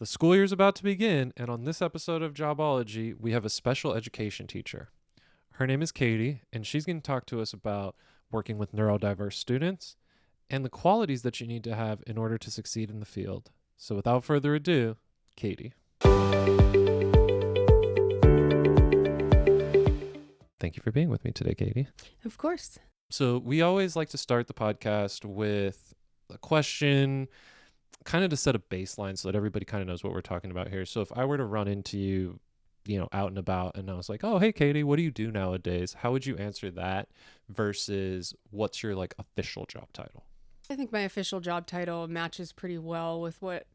The school year is about to begin, and on this episode of Jobology, we have a special education teacher. Her name is Katie, and she's going to talk to us about working with neurodiverse students and the qualities that you need to have in order to succeed in the field. So without further ado, Katie. Thank you for being with me today, Katie. Of course. So we always like to start the podcast with a question, kind of to set a baseline so that everybody kind of knows what we're talking about here. So if I were to run into you, out and about, and I was like, oh, hey, Katie, what do you do nowadays? How would you answer that versus what's your official job title? I think my official job title matches pretty well with what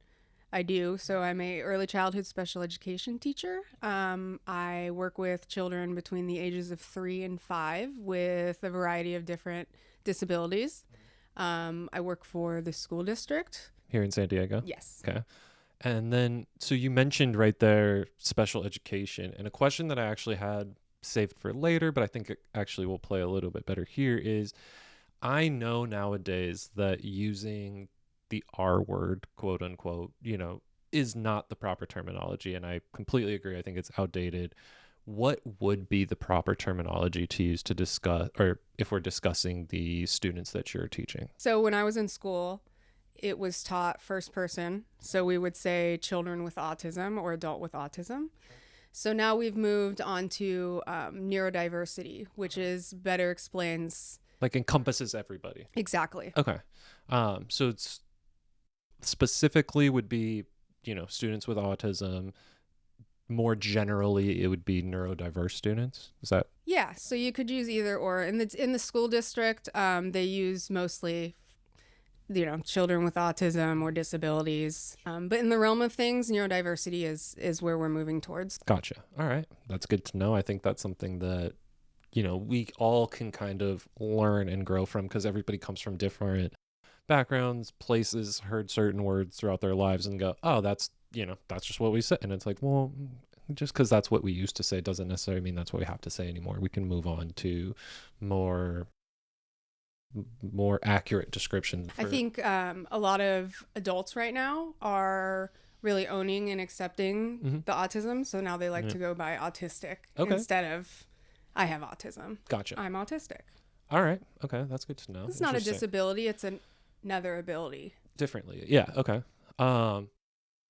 I do. So I'm a early childhood special education teacher. I work with children between the ages of 3 and 5 with a variety of different disabilities. I work for the school district. Here in San Diego? Yes. Okay. And then, so you mentioned right there special education, and a question that I actually had saved for later, but I think it actually will play a little bit better here is, I know nowadays that using the R word, quote unquote, is not the proper terminology, and I completely agree. I think it's outdated. What would be the proper terminology to use to discuss, or if we're discussing the students that you're teaching? So when I was in school, it was taught first person. So we would say children with autism or adult with autism. So now we've moved on to neurodiversity, which is better explains. Encompasses everybody. Exactly. Okay. So it's specifically would be, students with autism. More generally, it would be neurodiverse students. Is that? Yeah. So you could use either or. In the school district, they use mostly children with autism or disabilities. But in the realm of things, neurodiversity is where we're moving towards. Gotcha. All right. That's good to know. I think that's something that, we all can kind of learn and grow from, because everybody comes from different backgrounds, places, heard certain words throughout their lives and go, oh, that's just what we say. And it's like, well, just because that's what we used to say doesn't necessarily mean that's what we have to say anymore. We can move on to more accurate description. I think a lot of adults right now are really owning and accepting the autism. So now they like to go by autistic instead of I have autism. Gotcha. I'm autistic. All right. Okay. That's good to know. It's not a disability. It's another ability. Differently. Yeah. Okay.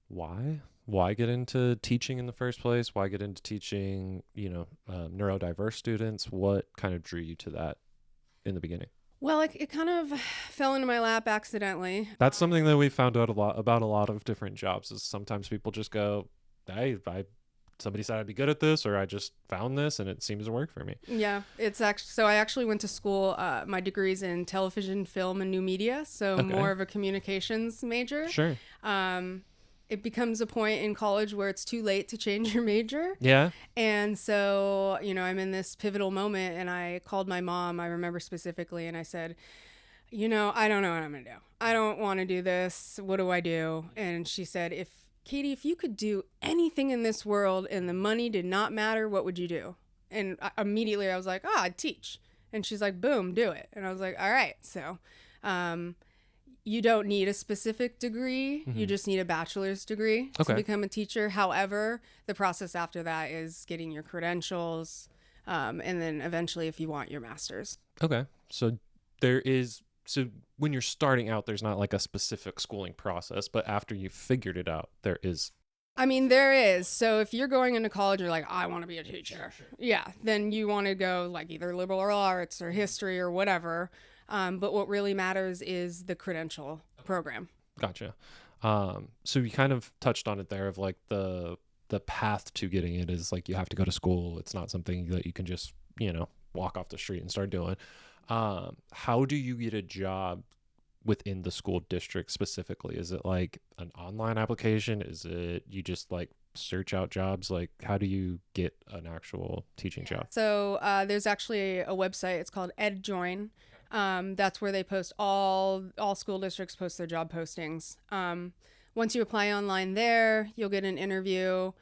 Why get into teaching in the first place? Why get into teaching, neurodiverse students? What kind of drew you to that in the beginning? Well, it kind of fell into my lap accidentally. That's something that we found out about a lot of different jobs, is sometimes people just go, hey, somebody said I'd be good at this, or I just found this and it seems to work for me. Yeah, it's actually, so I actually went to school, my degree's in television, film, and new media. So more of a communications major. Sure. It becomes a point in college where it's too late to change your major. Yeah. And so, I'm in this pivotal moment, and I called my mom, I remember specifically, and I said, I don't know what I'm going to do. I don't want to do this. What do I do? And she said, Katie, if you could do anything in this world and the money did not matter, what would you do? And immediately I was like, I'd teach. And she's like, boom, do it. And I was like, all right. So, you don't need a specific degree. You just need a bachelor's degree to become a teacher. However, the process after that is getting your credentials, and then eventually if you want your master's. Okay. So when you're starting out, there's not a specific schooling process, but after you've figured it out, there is. There is. So if you're going into college, you're like, I want to be a teacher. Sure. Yeah. Then you want to go either liberal arts or history or whatever. But what really matters is the credential program. Gotcha. So you kind of touched on it there of the path to getting it is you have to go to school. It's not something that you can just, walk off the street and start doing. How do you get a job within the school district specifically? Is it an online application? Is it you just search out jobs? How do you get an actual teaching job? So there's actually a website. It's called EdJoin. That's where they post all school districts post their job postings. Once you apply online there, you'll get an interview.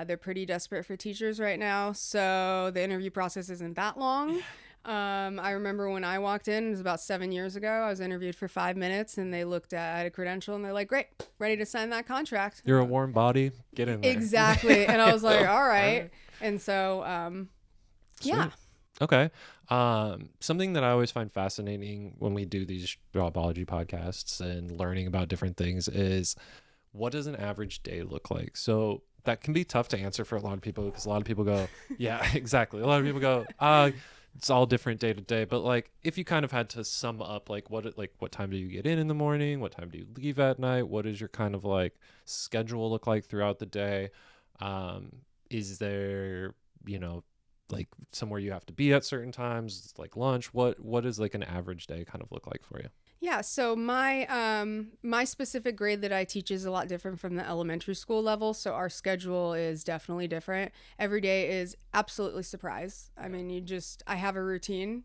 They're pretty desperate for teachers right now, so the interview process isn't that long. I remember when I walked in, it was about 7 years ago. I was interviewed for 5 minutes, and they looked at a credential, and they're like, "Great, ready to sign that contract." You're a warm body. Get in there. Exactly. And I was like, "All right." And so, yeah. Okay. Something that I always find fascinating when we do these Jobology podcasts and learning about different things is, what does an average day look like? So that can be tough to answer for a lot of people, because a lot of people go, yeah, exactly. A lot of people go, it's all different day to day. But like, if you kind of had to sum up, like what time do you get in the morning? What time do you leave at night? What does your kind of like schedule look like throughout the day? Is there, like somewhere you have to be at certain times, like lunch? What does like an average day kind of look like for you? Yeah, so my specific grade that I teach is a lot different from the elementary school level, so our schedule is definitely different. Every day is absolutely surprise. I mean, I have a routine.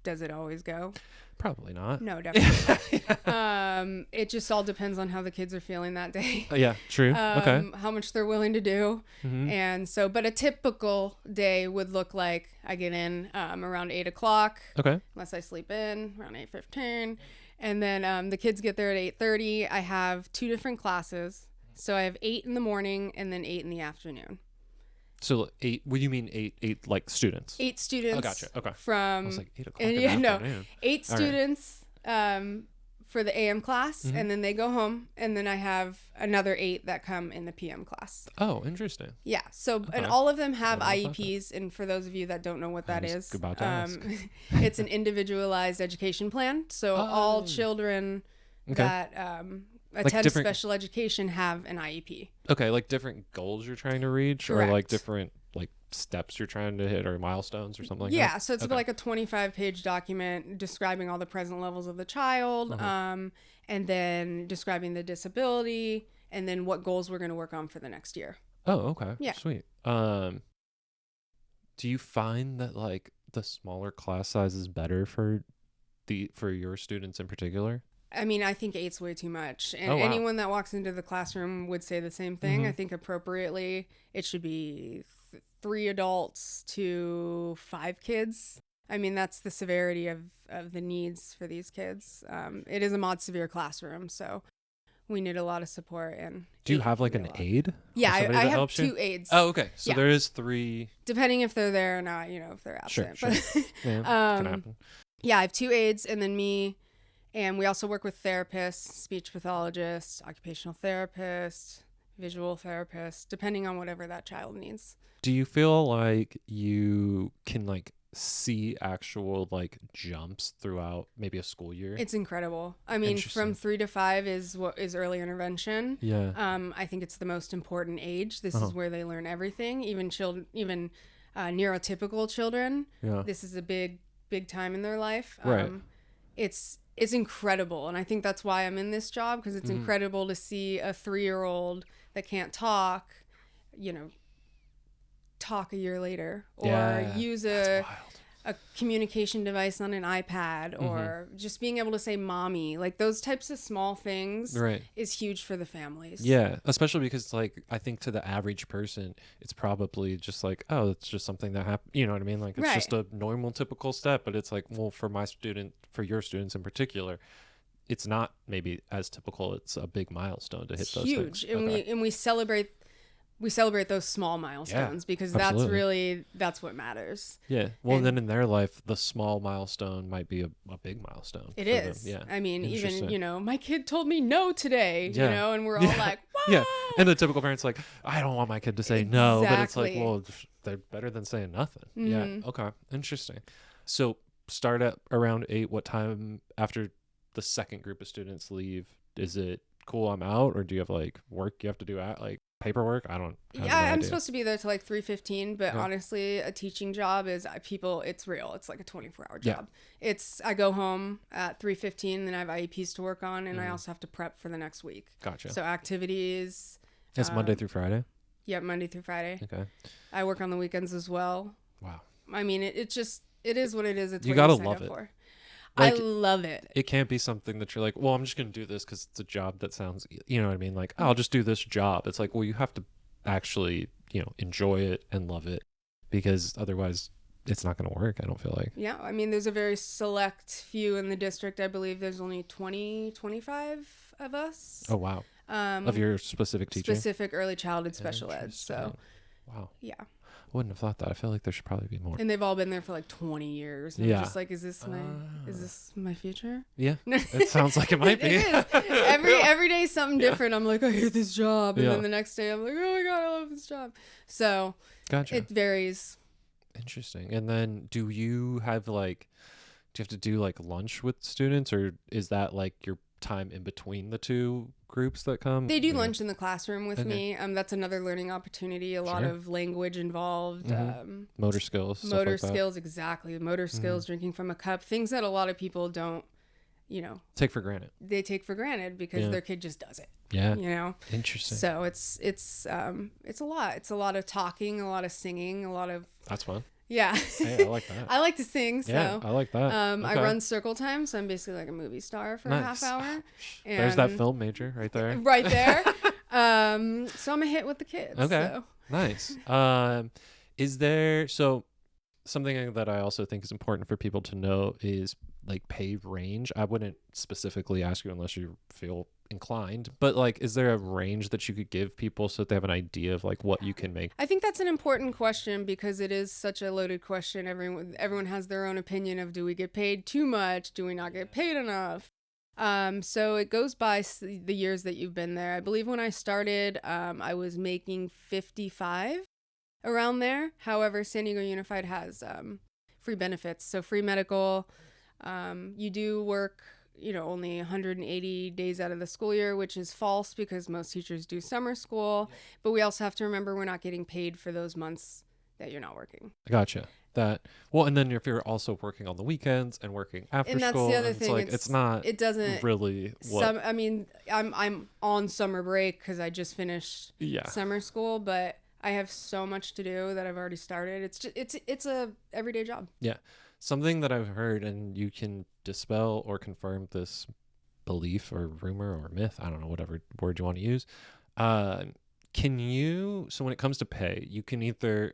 Does it always go? Probably not. No, definitely not. It just all depends on how the kids are feeling that day. Yeah, true. Okay. How much they're willing to do. Mm-hmm. And so, but a typical day would look like I get in around 8 o'clock. Okay. Unless I sleep in around 8:15. And then the kids get there at 8:30. I have 2 different classes. So I have 8 in the morning and then 8 in the afternoon. So 8, what do you mean 8 like students? 8 students. Oh, gotcha. Okay. From, I was like 8 o'clock in the afternoon. 8 All students for the AM class, Mhm. and then they go home, and then I have another 8 that come in the PM class. Oh, interesting. Yeah. So, Okay. and all of them have I wouldn't have thought IEPs, and for those of you that don't know what that I was is, about to ask. it's an individualized education plan. So all Oh. children Okay. that attend different- special education have an IEP. Okay, like different goals you're trying to reach, or like Correct. different like steps you're trying to hit, or milestones or something like that? Yeah, so it's Okay. like a 25-page document describing all the present levels of the child, and then describing the disability, and then what goals we're going to work on for the next year. Oh, okay. Yeah. Sweet. Do you find that like the smaller class size is better for your students in particular? I mean, I think 8's way too much. And Oh, wow. anyone that walks into the classroom would say the same thing. Mhm. I think appropriately, it should be 3 adults to 5 kids. I mean, that's the severity of the needs for these kids. It is a mod severe classroom, so we need a lot of support. And Do you 8 have like would an be a lot. aide? Yeah, Or somebody I that have helps you? 2 aides. Oh, okay. So Yeah. there is 3. Depending if they're there or not, if they're Sure, absent. sure. But Yeah, can Um, happen. yeah, I have 2 aides and then me. And we also work with therapists, speech pathologists, occupational therapists, visual therapists, depending on whatever that child needs. Do you feel like you can like see actual like jumps throughout maybe a school year? It's incredible. I mean, Interesting. from 3 to 5 is what is early intervention. Yeah. I think it's the most important age. This Uh-huh. is where they learn everything. Even neurotypical children. Yeah. This is a big time in their life. Right. It's incredible, and I think that's why I'm in this job, because it's Mhm. incredible to see a 3-year-old that can't talk, talk a year later, or Yeah, use That's wild. a communication device on an iPad, or just being able to say mommy. Like those types of small things Right. is huge for the families. Yeah, especially because like I think to the average person, it's probably just like, oh, it's just something that happened. You know what I mean? Like it's just a normal, typical step. But it's like, well, for your students in particular, it's not maybe as typical. It's a big milestone to hit It's those huge, things. and Okay. we celebrate those small milestones, because absolutely. that's what matters. Yeah. Well, and- then in their life, the small milestone might be a big milestone. It for them. is. Yeah. I mean, even, Interesting. my kid told me no today, Yeah. and we're all Yeah. like, wow. Yeah. And the typical parent's like, I don't want my kid to say no, but it's like, Exactly. well, they're better than saying nothing. Mhm. Yeah. Okay. Interesting. So start at around 8. What time after the second group of students leave? Is it cool? I'm out, or do you have like work you have to do at like paperwork? I don't. have Yeah, no I'm idea. supposed to be there till like 3:15, but Yeah. honestly, a teaching job is it's real. It's like a 24-hour Yeah. job. I go home at 3:15, then I have IEPs to work on, and I Mhm. also have to prep for the next week. Gotcha. So activities. It's Monday um, through Friday. Yeah, Monday through Friday. Okay. I work on the weekends as well. Wow. I mean, it is what it is. It's You what gotta sign love up it. for. Like, I love it. It can't be something that you're like, well, I'm just going to do this because it's a job that sounds, you know what I mean? Like, I'll just do this job. It's like, well, you have to actually, enjoy it and love it, because otherwise it's not going to work. I don't feel like. Yeah, I mean, there's a very select few in the district. I believe there's only 20, 25 of us. Oh, wow. Of your specific teaching? Specific early childhood special ed. So, wow. Yeah. I wouldn't have thought that. I feel like there should probably be more. And they've all been there for like 20 years. And Yeah. I'm just like, is this my future? Yeah. It sounds like it might be. It is. Every day something different. I'm like, I hate this job. And Yeah. then the next day I'm like, oh my God, I love this job. So Gotcha. it varies. Interesting. And then do you have to do like lunch with students, or is that like your time in between the two groups that come? They do lunch in the classroom with Okay. me. That's another learning opportunity. A lot Sure. of language involved. Motor skills. Stuff Motor like that. skills, exactly. Motor skills, drinking from a cup. Things that a lot of people don't, Take for granted. they take for granted because Yeah. their kid just does it. Yeah. Interesting. So it's a lot. It's a lot of talking, a lot of singing, a lot of That's fun. yeah. Hey, I like that. I like to sing, so Yeah, I like that. I Okay. run circle time, so I'm basically like a movie star for a half Nice. hour. There's that And- film major right there. right there. So I'm a hit with the kids. Okay. So. Nice. Is there something that I also think is important for people to know is like pay range? I wouldn't specifically ask you unless you feel inclined, but like, is there a range that you could give people so that they have an idea of like what you can make? I think that's an important question because it is such a loaded question. Everyone has their own opinion of, do we get paid too much? Do we not get paid enough? So it goes by the years that you've been there. I believe when I started, I was making 55 around there. However, San Diego Unified has free benefits, so free medical. You do work, only 180 days out of the school year, which is false because most teachers do summer school. But we also have to remember we're not getting paid for those months that you're not working. Gotcha. And then if you're also working on the weekends and working after And that's school, the other it's thing. like it doesn't really what. I'm on summer break because I just finished Yeah. summer school, but I have so much to do that I've already started. It's a everyday job. Yeah. Something that I've heard, and you can dispel or confirm this belief or rumor or myth, I don't know, whatever word you want to use. So when it comes to pay,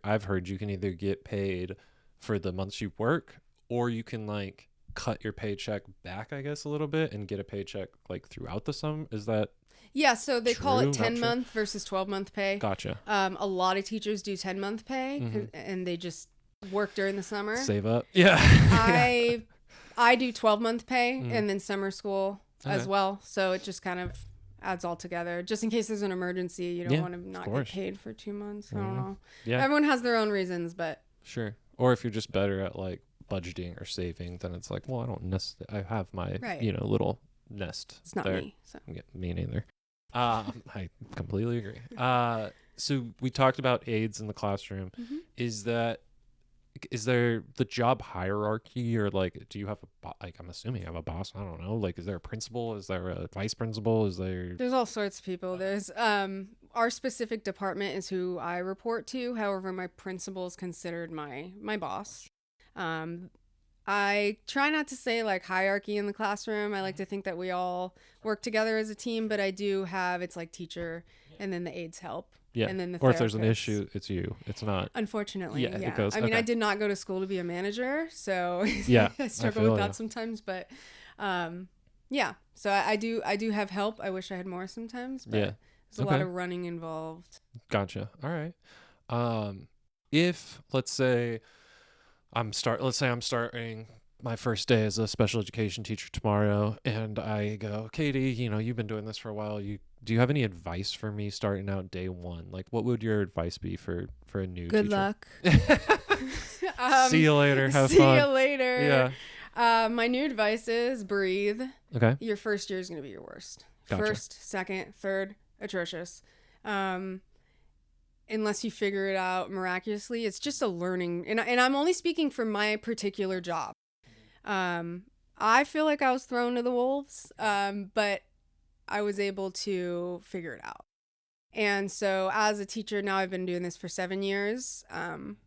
I've heard you can either get paid for the months you work, or you can like cut your paycheck back, I guess, a little bit and get a paycheck like throughout the summer. Is that? Yeah, so they call True, it not 10-month versus 12-month pay. Gotcha. A lot of teachers do 10-month pay, Mhm. and they just work during the summer. Save up. Yeah. I do 12-month pay Mhm. and then summer school as Okay. well. So it just kind of adds all together. Just in case there's an emergency, you don't Yeah, want to not get course. paid for 2 months. I don't Mhm. know. Yeah. Everyone has their own reasons, but Sure. Or if you're just better at like budgeting or saving, then it's like, well, I don't necessarily. I have my Right. little nest. it's not there. me. So. Yeah, me neither. I completely agree. So we talked about aides in the classroom. Mhm. Is there the job hierarchy, or like, do you have I'm assuming you have a boss? I don't know. Like, is there a principal? Is there a vice principal? Is there? There's all sorts of people. There's our specific department is who I report to. However, my principal is considered my boss. I try not to say like hierarchy in the classroom. I like to think that we all work together as a team, but I do have, it's like teacher and then the aides help. Yeah. And then the Or if there's an therapists. issue, it's you. It's not. Unfortunately, Yeah, yeah. it goes- I mean, okay. I did not go to school to be a manager, so Yeah, I I struggle feel with that ya. sometimes. But yeah, so I do have help. I wish I had more sometimes, but Yeah. there's a lot Okay. of running involved. Gotcha. All right. If let's say I'm starting my first day as a special education teacher tomorrow, and I go, Katie, you've been doing this for a while. Do you have any advice for me starting out day one? Like, what would your advice be for a new Good teacher? luck. See you later. Have See fun. you later. Yeah. My new advice is breathe. Okay. Your first year is going to be your worst. Gotcha. First, second, third, atrocious. Unless you figure it out miraculously, it's just a learning. And I'm only speaking for my particular job. I feel like I was thrown to the wolves, but I was able to figure it out. And so as a teacher, now I've been doing this for 7 years.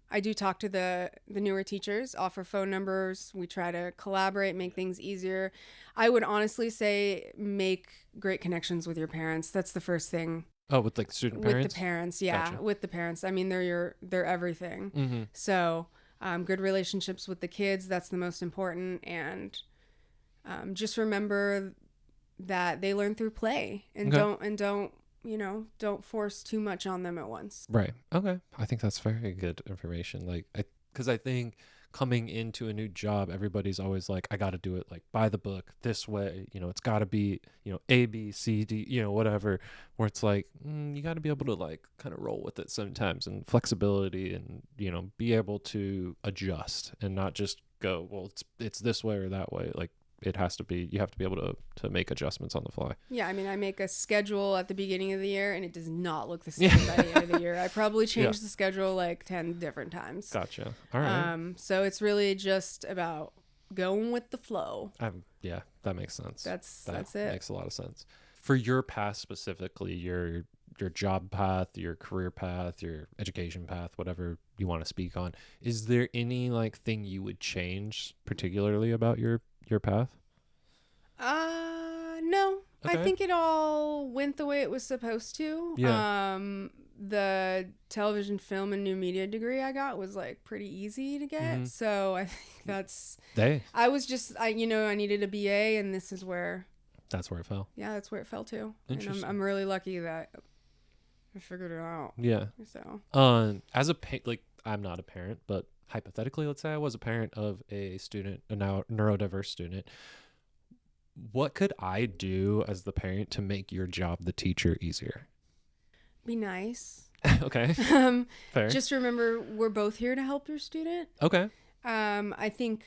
I do talk to the newer teachers, offer phone numbers. We try to collaborate, make things easier. I would honestly say make great connections with your parents. That's the first thing. Oh, with like student parents? With the parents, yeah. Gotcha. With the parents. I mean, they're everything. Mm-hmm. So good relationships with the kids. That's the most important. And just remember that they learn through play, and don't don't force too much on them at once. Right. Okay. I think that's very good information. Like, because I think coming into a new job, everybody's always like, I got to do it like by the book this way. It's got to be, A, B, C, D, whatever. Where it's like, you got to be able to like kind of roll with it sometimes, and flexibility, and, be able to adjust and not just go, well, it's this way or that way. Like, you have to be able to make adjustments on the fly. Yeah, I mean, I make a schedule at the beginning of the year, and it does not look the same by the end of the year. I probably changed the schedule like 10 different times. Gotcha. All right. So it's really just about going with the flow. Yeah, that makes sense. That's it. Makes a lot of sense. For your path specifically, your job path, your career path, your education path, whatever you want to speak on, is there any like thing you would change particularly about your path? No. Okay. I think it all went the way it was supposed to. Yeah. The television, film, and new media degree I got was like pretty easy to get. So I think that's. I was just I needed a BA, and this is where. That's where it fell. Yeah, that's where it fell to. Interesting. And I'm really lucky that I figured it out. Yeah. So. As a like, I'm not a parent, but hypothetically, let's say I was a parent of a student, a now neurodiverse student. What could I do as the parent to make your job, the teacher, easier? Be nice. Okay. Fair. Just remember, we're both here to help your student. Okay. I think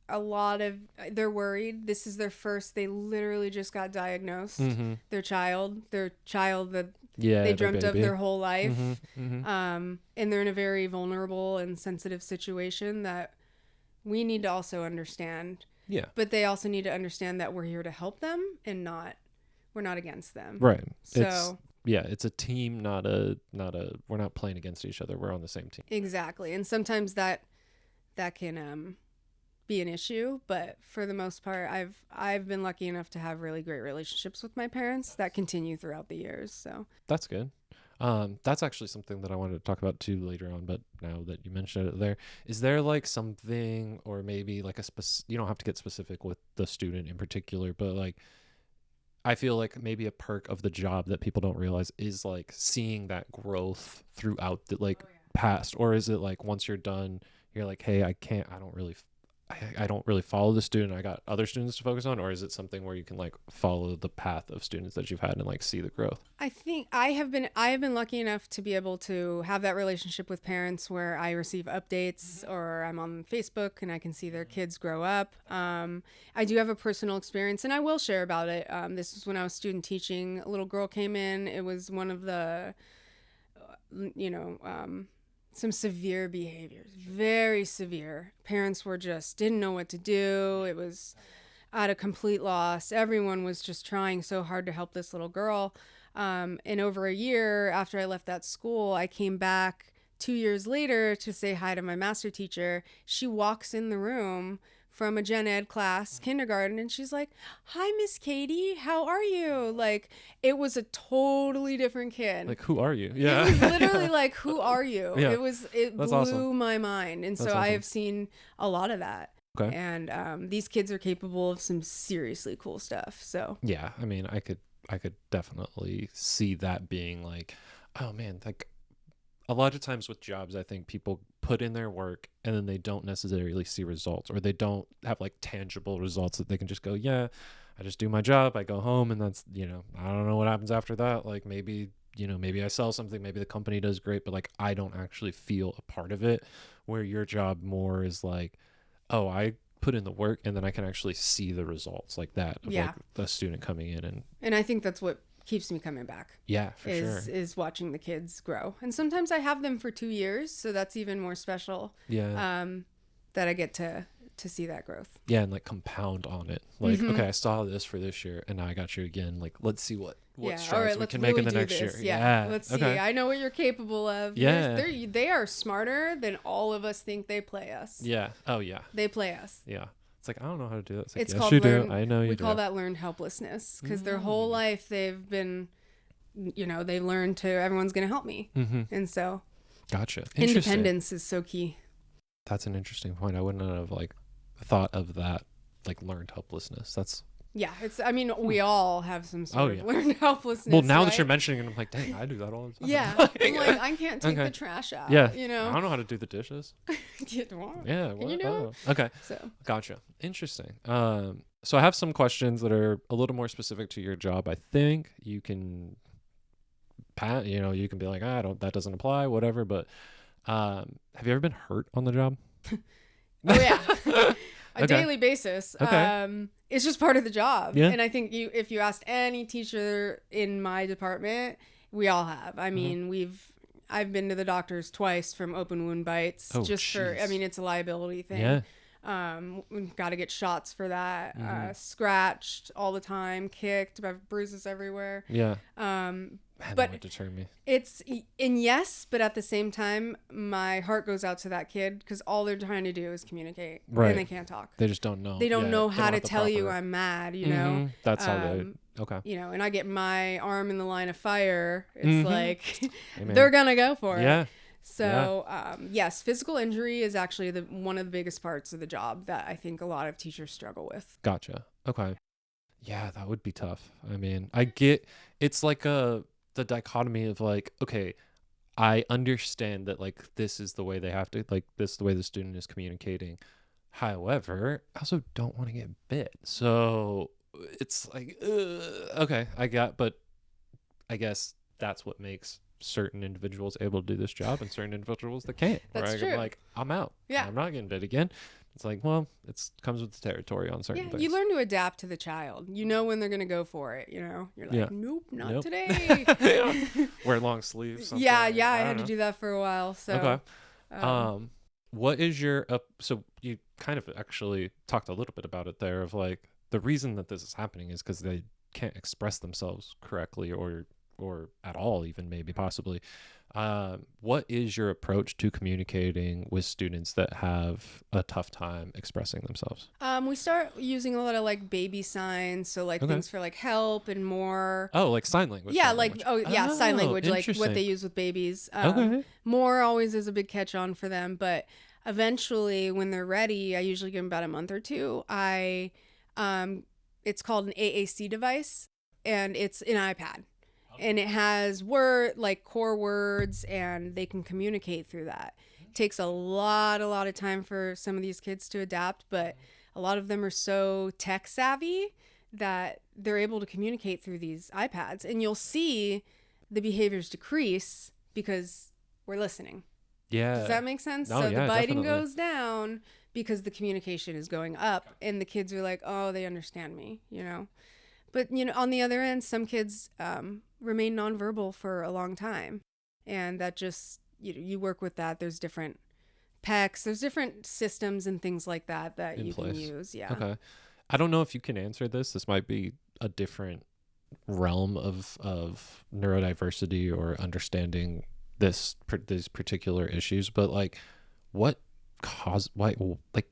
a lot of they're worried. This is their first. They literally just got diagnosed. Their child that they dreamt of their whole life. And they're in a very vulnerable and sensitive situation that we need to also understand. Yeah. But they also need to understand that we're here to help them, and we're not against them. Right. So it's a team, not a we're not playing against each other. We're on the same team. Exactly. And sometimes that can be an issue, but for the most part, I've been lucky enough to have really great relationships with my parents that continue throughout the years. So that's good. That's actually something that I wanted to talk about too later on, but now that you mentioned it there, is there like something, or maybe like you don't have to get specific with the student in particular, but like, I feel like maybe a perk of the job that people don't realize is like seeing that growth throughout the past, or is it like once you're done, you're like, hey, I don't really follow the student. I got other students to focus on, or is it something where you can like follow the path of students that you've had and like see the growth? I think I have been lucky enough to be able to have that relationship with parents where I receive updates, or I'm on Facebook and I can see their kids grow up. I do have a personal experience, and I will share about it. This was when I was student teaching. A little girl came in. It was one of the, some severe behaviors, very severe. Parents didn't know what to do. It was at a complete loss. Everyone was just trying so hard to help this little girl. And over a year after I left that school, I came back 2 years later to say hi to my master teacher. She walks in the room from a gen ed class, kindergarten, and she's like, "Hi, Miss Katie, how are you?" Like, it was a totally different kid. Like, who are you? Yeah. It was literally like, who are you? Yeah. It That's blew awesome. my mind. And That's so I awesome. have seen a lot of that. Okay. And these kids are capable of some seriously cool stuff. So yeah, I mean, I could definitely see that being like, oh man, like a lot of times with jobs, I think people put in their work and then they don't necessarily see results, or they don't have like tangible results that they can just go, yeah, I just do my job, I go home, and that's, I don't know what happens after that. Like maybe I sell something, maybe the company does great, but like I don't actually feel a part of it. Where your job more is like, oh, I put in the work and then I can actually see the results like that of like the student coming in. And I think that's what keeps me coming back. Yeah, for sure. Is watching the kids grow. And sometimes I have them for 2 years, so that's even more special. Yeah. That I get to see that growth. Yeah, and like compound on it. Like, okay, I saw this for this year and now I got you again. Like, let's see what strides we can make in the next year. Yeah. Let's see. I know what you're capable of. Yeah. They are smarter than all of us think they play us. Yeah. Oh yeah. They play us. Yeah. It's like, I don't know how to do that. It's like, it's yes, called you do. I know you do. We call that learned helplessness, because their whole life they've been, they learned to, everyone's going to help me. And so gotcha. independence is so key. That's an interesting point. I wouldn't have like thought of that, like learned helplessness. That's Yeah, I mean, we all have some oh sort of yeah. learned helplessness. Well, now that right? you're mentioning it, I'm like, dang, I do that all the time. Yeah, I'm like, I can't take okay. the trash out. Yeah. You I know. don't know how to do the dishes. You don't? Yeah. Can you do Oh, okay. So. Gotcha. Interesting. So I have some questions that are a little more specific to your job. I think you can, you can be like, that doesn't apply, whatever. But have you ever been hurt on the job? Oh yeah, a Okay. daily basis. Okay. It's just part of the job. Yeah. And I think if you asked any teacher in my department, we all have. I mean, I've been to the doctors twice from open wound bites. Oh, just for, I jeez. mean, it's a liability thing. Yeah. We've got to get shots for that. Scratched all the time, kicked, I have bruises everywhere. Yeah. But that would deter me. Yes, but at the same time, my heart goes out to that kid because all they're trying to do is communicate, Right. and they can't talk. They just don't know. They don't know they how don't to have the tell you proper- I'm mad. You know, That's how they. Okay. you know, and I get my arm in the line of fire. It's like Hey, man. they're gonna go for it. Yeah. So yes, physical injury is actually one of the biggest parts of the job that I think a lot of teachers struggle with. Gotcha. Okay. Yeah, that would be tough. I mean, it's like the dichotomy of like, okay, I understand that like this is the way they have to, like this is the way the student is communicating. However, I also don't want to get bit. So it's like, okay, but I guess that's what makes certain individuals able to do this job and certain individuals that can't. That's right? true. I'm like, I'm out. Yeah. I'm not getting bit again. It's like, well, it comes with the territory on certain Yeah, things. you learn to adapt to the child. You know when they're gonna go for it. You know, you're like, Yeah. nope, not Nope. today. Wear long sleeves. Something. Yeah, I had don't to know. do that for a while. So, Okay. What is your so you kind of actually talked a little bit about it there of like the reason that this is happening is because they can't express themselves correctly or at all, even maybe possibly. What is your approach to communicating with students that have a tough time expressing themselves? we start using a lot of like baby signs, so like Okay. things for like help and more. Oh, like sign language. Yeah, sign like language. sign language, like what Interesting. they use with babies. Okay. More always is a big catch on for them, but eventually when they're ready, I usually give them about a month or two. It's called an AAC device, and it's an iPad. And it has core words, and they can communicate through that. It takes a lot of time for some of these kids to adapt, but a lot of them are so tech savvy that they're able to communicate through these iPads. And you'll see the behaviors decrease because we're listening. Yeah. Does that make sense? No, So yeah, the biting definitely. goes down because the communication is going up, and the kids are like, oh, they understand me, you know? But, you know, on the other end, some kids remain nonverbal for a long time. And that just, you work with that. There's different PECs. There's different systems and things like that In you place. can use. Yeah. Okay. I don't know if you can answer this. This might be a different realm of neurodiversity or understanding these particular issues, but like why like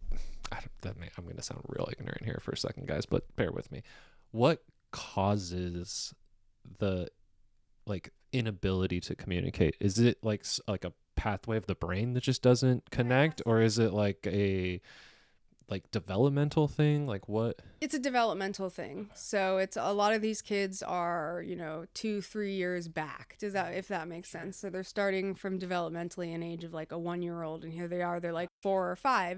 I'm going to sound real ignorant here for a second, guys, but bear with me. What causes the like inability to communicate? Is it like a pathway of the brain that just doesn't connect, or is it like a developmental thing? Like what? It's a developmental thing. So it's a lot of these kids are, 2-3 years back. If that makes sense? So they're starting from developmentally an age of like a 1-year-old, and here they are, they're like 4 or 5.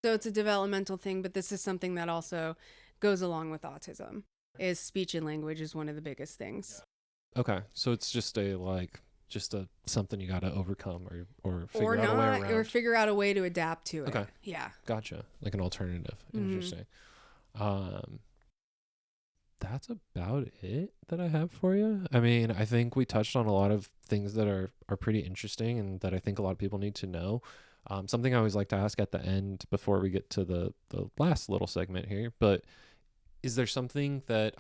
So it's a developmental thing, but this is something that also goes along with autism. Is speech and language is one of the biggest things. Okay. So it's just something you got to overcome or figure Or out a way not, around. or figure out a way to adapt to it. Okay. Yeah. Gotcha. Like an alternative. Mhm. Interesting. That's about it that I have for you. I mean, I think we touched on a lot of things that are pretty interesting and that I think a lot of people need to know. Something I always like to ask at the end before we get to the last little segment here, but is there something that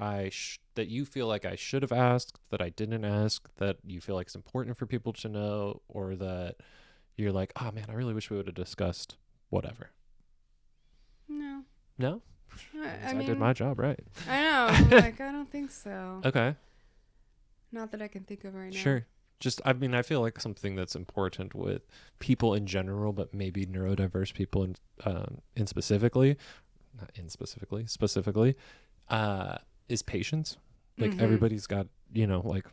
that you feel like I should have asked that I didn't ask that you feel like is important for people to know, or that you're like, oh man, I really wish we would have discussed whatever? No. No? I I mean, did my job right. I know. I'm like, I don't think so. Okay. Not that I can think of right now. Sure. Just, I mean, I feel like something that's important with people in general, but maybe neurodiverse people in specifically, not in specifically, is patience. Like everybody's got, like,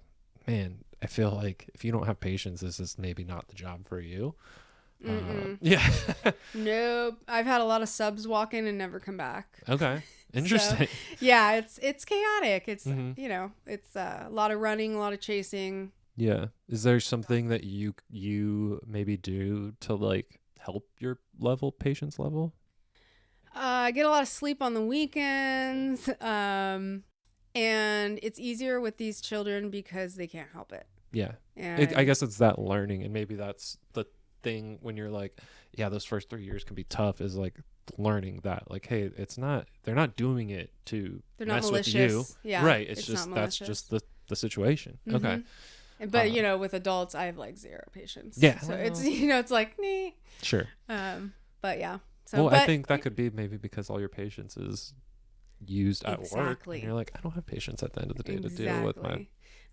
man, I feel like if you don't have patience, this is maybe not the job for you. Yeah. Nope. I've had a lot of subs walk in and never come back. Okay. Interesting. So, yeah, it's chaotic. It's it's a lot of running, a lot of chasing. Yeah. Is there something that you maybe do to like help your patience level? I get a lot of sleep on the weekends. And it's easier with these children because they can't help it. Yeah. And I guess it's that learning, and maybe that's the thing when you're like, yeah, those first 3 years can be tough, is like learning that, like, hey, they're not doing it to mess with you. Yeah. Right. It's just, that's just the situation. Okay. But with adults, I have like zero patience. Yeah. So it's it's like, nah. Sure. But yeah. So I think that could be maybe because all your patience is used at work. And you're like, I don't have patience at the end of the day to deal with my.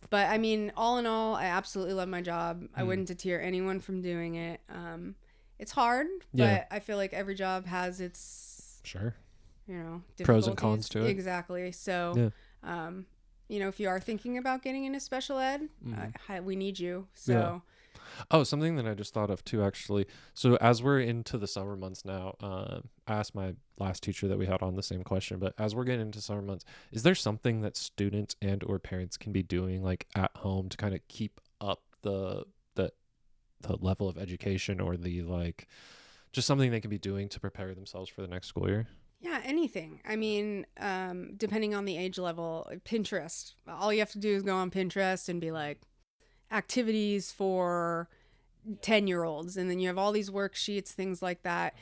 But I mean, all in all, I absolutely love my job. I wouldn't deter anyone from doing it. It's hard, but I feel like every job has its pros and cons to it. Exactly. So, if you are thinking about getting into special ed, we need you. So. Yeah. Oh, something that I just thought of too, actually. So as we're into the summer months now, I asked my last teacher that we had on the same question, but as we're getting into summer months, is there something that students and or parents can be doing like at home to kind of keep up the level of education, or the like, just something they can be doing to prepare themselves for the next school year? Yeah, anything. I mean, depending on the age level, Pinterest. All you have to do is go on Pinterest and be like, activities for 10-year-olds, and then you have all these worksheets, things like that.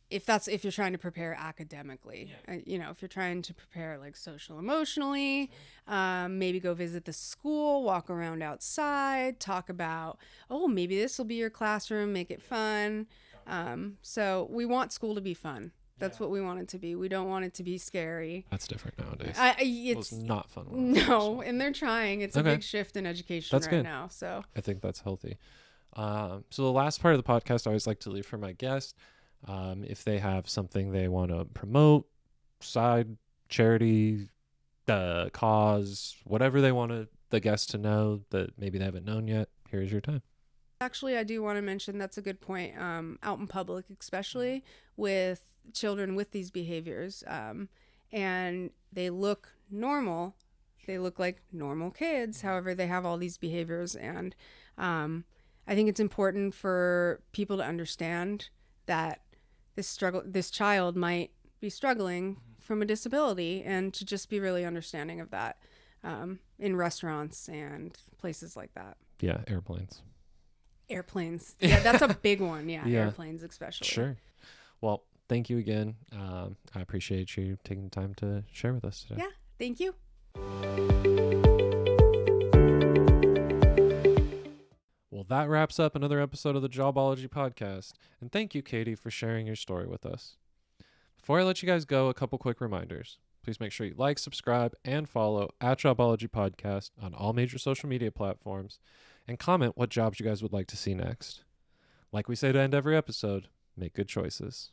If you're trying to prepare academically, if you're trying to prepare like social emotionally, maybe go visit the school, walk around outside, talk about, maybe this will be your classroom, make it fun. So we want school to be fun. That's what we want it to be. We don't want it to be scary. That's different nowadays. It's not fun. No, and they're trying. It's a big shift in education now. So I think that's healthy. So the last part of the podcast I always like to leave for my guest. If they have something they want to promote, side charity, cause, whatever they want the guest to know that maybe they haven't known yet, here's your time. Actually, I do want to mention, that's a good point. Out in public, especially with children with these behaviors, and they look normal. They look like normal kids. However, they have all these behaviors, and I think it's important for people to understand that this child might be struggling from a disability, and to just be really understanding of that in restaurants and places like that. Yeah, airplanes. Yeah, that's a big one. Yeah, airplanes especially. Sure. Well, thank you again. I appreciate you taking the time to share with us today. Yeah, thank you. Well, that wraps up another episode of the Jobology podcast. And thank you, Katie, for sharing your story with us. Before I let you guys go, a couple quick reminders. Please make sure you like, subscribe, and follow at Jobology Podcast on all major social media platforms, and comment what jobs you guys would like to see next. Like we say to end every episode, make good choices.